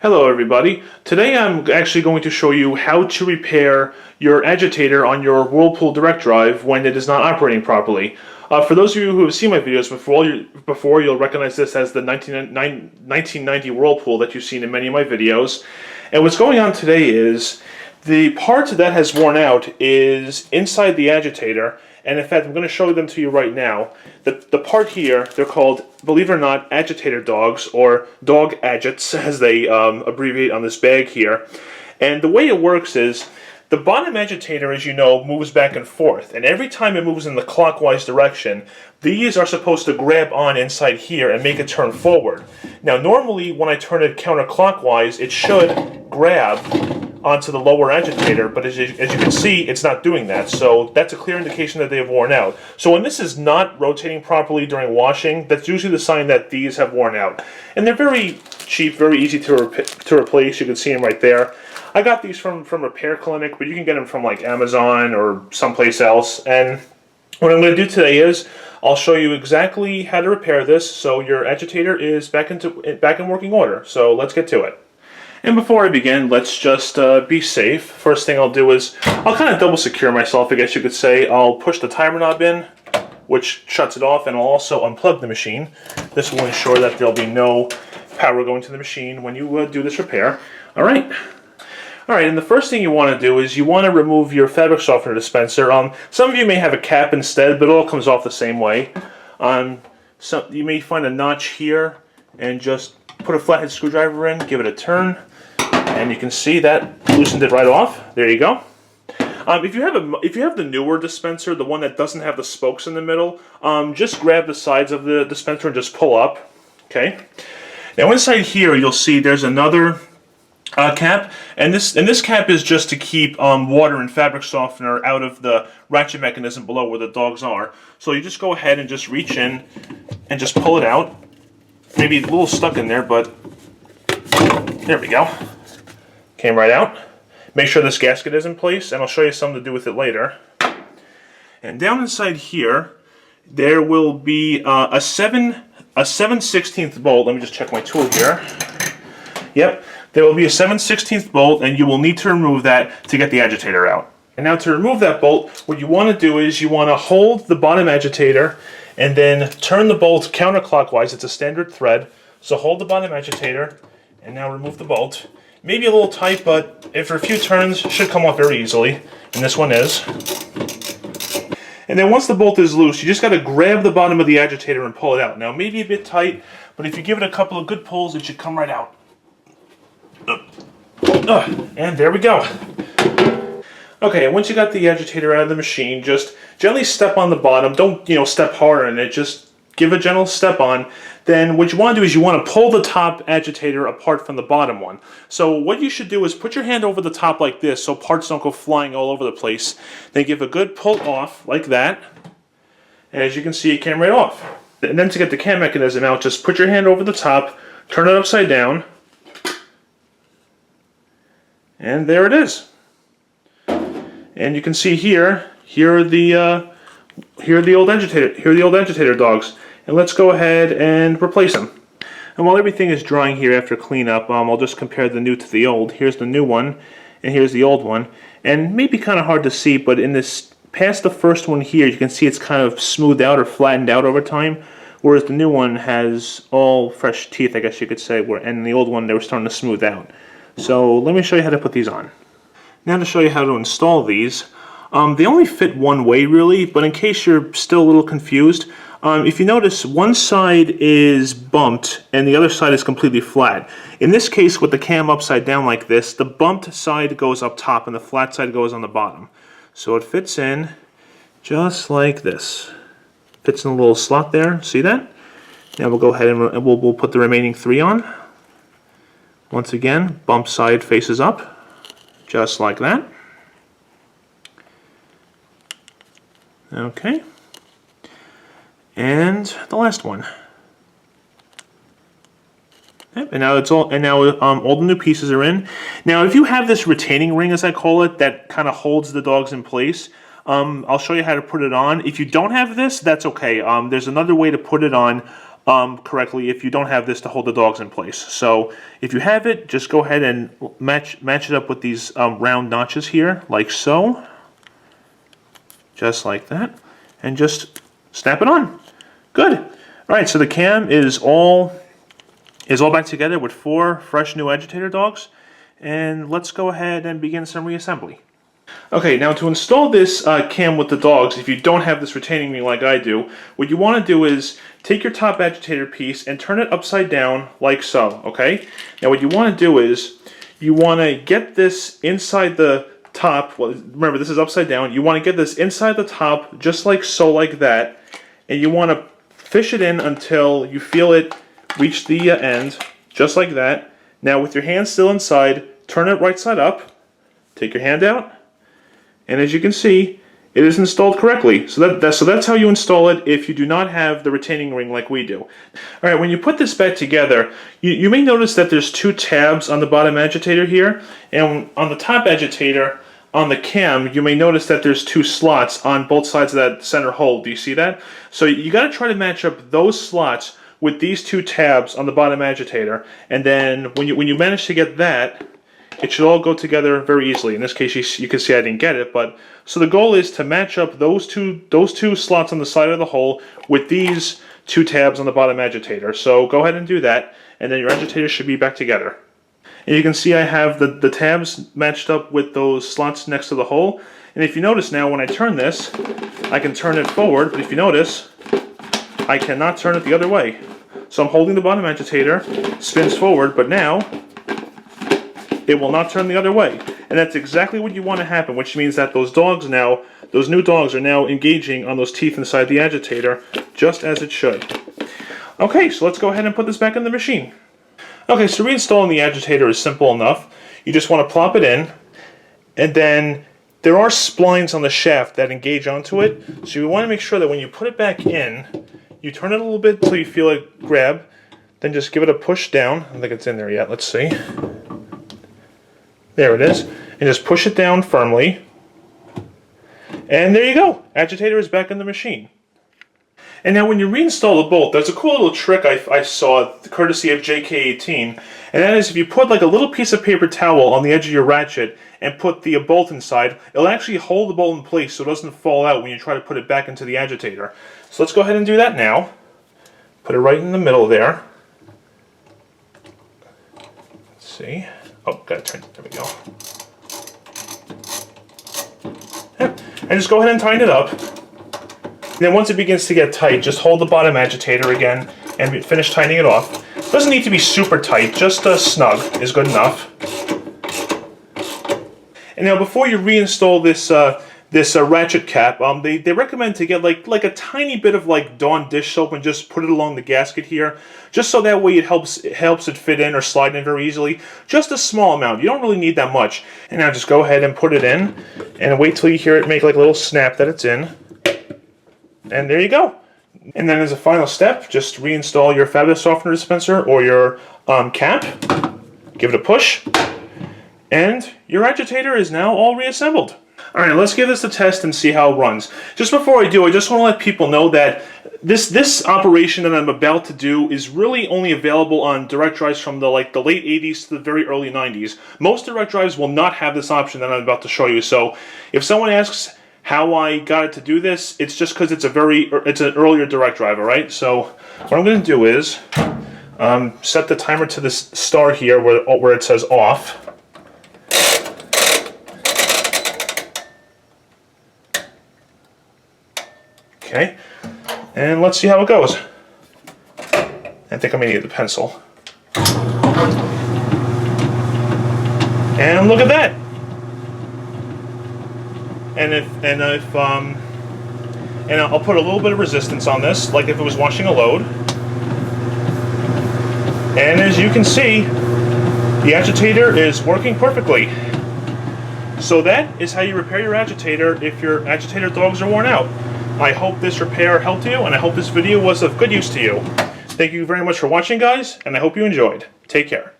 Hello everybody. Today I'm actually going to show you how to repair your agitator on your Whirlpool direct drive when it is not operating properly. For those of you who have seen my videos before, you'll recognize this as the 1990 Whirlpool that you've seen in many of my videos. And what's going on today is the part that has worn out is inside the agitator. And in fact, I'm going to show them to you right now. The part here, they're called, believe it or not, agitator dogs, or dog agits, as they abbreviate on this bag here. And the way it works is, the bottom agitator, as you know, moves back and forth. And every time it moves in the clockwise direction, these are supposed to grab on inside here and make it turn forward. Now, normally, when I turn it counterclockwise, it should grab onto the lower agitator, but as you can see, it's not doing that. So that's a clear indication that they have worn out. So when this is not rotating properly during washing, that's usually the sign that these have worn out. And they're very cheap, very easy to replace. You can see them right there. I got these from Repair Clinic, but you can get them from like Amazon or someplace else. And what I'm going to do today is I'll show you exactly how to repair this so your agitator is back in working order. So let's get to it. And before I begin, let's just be safe. First thing I'll do is, I'll kind of double secure myself, I guess you could say. I'll push the timer knob in, which shuts it off, and I'll also unplug the machine. This will ensure that there'll be no power going to the machine when you do this repair. Alright, and the first thing you want to do is you want to remove your fabric softener dispenser. Some of you may have a cap instead, but it all comes off the same way. You may find a notch here, and just put a flathead screwdriver in, give it a turn, and you can see that loosened it right off. There you go. If you have the newer dispenser, the one that doesn't have the spokes in the middle, just grab the sides of the dispenser and just pull up. Okay. Now inside here, you'll see there's another cap, and this cap is just to keep water and fabric softener out of the ratchet mechanism below where the dogs are. So you just go ahead and just reach in and just pull it out. Maybe a little stuck in there, but there we go. Came right out. Make sure this gasket is in place, and I'll show you something to do with it later. And down inside here, there will be a 7/16 bolt. Let me just check my tool here. Yep, there will be a 7/16 bolt, and you will need to remove that to get the agitator out. And now to remove that bolt, what you want to do is you want to hold the bottom agitator and then turn the bolt counterclockwise. It's a standard thread. So hold the bottom agitator and now remove the bolt. Maybe a little tight, but after a few turns, it should come off very easily. And this one is. And then once the bolt is loose, you just got to grab the bottom of the agitator and pull it out. Now, maybe a bit tight, but if you give it a couple of good pulls, it should come right out. And there we go. Okay, and once you got the agitator out of the machine, just gently step on the bottom. Don't, step hard on it. Just give a gentle step on. Then what you want to do is you want to pull the top agitator apart from the bottom one. So what you should do is put your hand over the top like this so parts don't go flying all over the place. Then give a good pull off like that. And as you can see, it came right off. And then to get the cam mechanism out, just put your hand over the top, turn it upside down, and there it is. And you can see here are the old agitator dogs. And let's go ahead and replace them. And while everything is drying here after cleanup, I'll just compare the new to the old. Here's the new one, and here's the old one. And maybe kind of hard to see, but in this past the first one here, you can see it's kind of smoothed out or flattened out over time. Whereas the new one has all fresh teeth, I guess you could say, and the old one, they were starting to smooth out. So let me show you how to put these on. Now to show you how to install these. They only fit one way really, but in case you're still a little confused, if you notice, one side is bumped and the other side is completely flat. In this case, with the cam upside down like this, the bumped side goes up top and the flat side goes on the bottom. So it fits in just like this. Fits in a little slot there, see that? Now we'll go ahead and we'll put the remaining three on. Once again, bump side faces up, just like that. Okay. And the last one. Yep, and now all the new pieces are in. Now, if you have this retaining ring, as I call it, that kind of holds the dogs in place, I'll show you how to put it on. If you don't have this, that's okay. There's another way to put it on. correctly if you don't have this to hold the dogs in place. So if you have it, just go ahead and match it up with these round notches here, like so. Just like that. And just snap it on. Good. All right, so the cam is all back together with 4 fresh new agitator dogs. And let's go ahead and begin some reassembly. Okay, now to install this cam with the dogs, if you don't have this retaining ring like I do, what you want to do is take your top agitator piece and turn it upside down like so, okay? Now what you want to do is, you want to get this inside the top, well, remember this is upside down, you want to get this inside the top just like so, like that, and you want to fish it in until you feel it reach the end, just like that. Now with your hand still inside, turn it right side up, take your hand out, and as you can see, it is installed correctly. So that's how you install it if you do not have the retaining ring like we do. Alright, when you put this back together, you may notice that there's 2 tabs on the bottom agitator here, and on the top agitator, on the cam, you may notice that there's 2 slots on both sides of that center hole. Do you see that? So you got to try to match up those slots with these 2 tabs on the bottom agitator, and then when you manage to get that, it should all go together very easily. In this case, you can see I didn't get it, but so the goal is to match up those two slots on the side of the hole with these 2 tabs on the bottom agitator. So go ahead and do that, and then your agitator should be back together. And you can see I have the tabs matched up with those slots next to the hole. And if you notice now, when I turn this, I can turn it forward, but if you notice, I cannot turn it the other way. So I'm holding the bottom agitator, spins forward, but now it will not turn the other way. And that's exactly what you want to happen, which means that those new dogs are now engaging on those teeth inside the agitator, just as it should. Okay, so let's go ahead and put this back in the machine. Okay, so reinstalling the agitator is simple enough. You just want to plop it in, and then there are splines on the shaft that engage onto it, so you want to make sure that when you put it back in, you turn it a little bit until you feel it grab, then just give it a push down. I don't think it's in there yet, let's see. There it is. And just push it down firmly. And there you go. Agitator is back in the machine. And now when you reinstall the bolt, there's a cool little trick I saw, courtesy of JK18. And that is if you put like a little piece of paper towel on the edge of your ratchet and put the bolt inside, it'll actually hold the bolt in place so it doesn't fall out when you try to put it back into the agitator. So let's go ahead and do that now. Put it right in the middle there. Let's see. Oh, gotta turn it. There we go. Yep. And just go ahead and tighten it up. And then once it begins to get tight, just hold the bottom agitator again and finish tightening it off. It doesn't need to be super tight, just snug is good enough. And now before you reinstall this ratchet cap, they recommend to get like a tiny bit of like Dawn dish soap and just put it along the gasket here, just so that way it helps it fit in or slide in very easily. Just a small amount. You don't really need that much. And now just go ahead and put it in, and wait till you hear it make like a little snap that it's in. And there you go. And then as a final step, just reinstall your fabric softener dispenser or your cap. Give it a push, and your agitator is now all reassembled. Alright, let's give this a test and see how it runs. Just before I do, I just want to let people know that this operation that I'm about to do is really only available on direct drives from the late 80s to the very early 90s. Most direct drives will not have this option that I'm about to show you. So if someone asks how I got it to do this, it's just because it's an earlier direct drive, alright? So what I'm going to do is set the timer to this star here where it says off. Okay, and let's see how it goes. I think I'm going to get the pencil. And look at that. And I'll put a little bit of resistance on this, like if it was washing a load. And as you can see, the agitator is working perfectly. So that is how you repair your agitator if your agitator dogs are worn out. I hope this repair helped you, and I hope this video was of good use to you. Thank you very much for watching, guys, and I hope you enjoyed. Take care.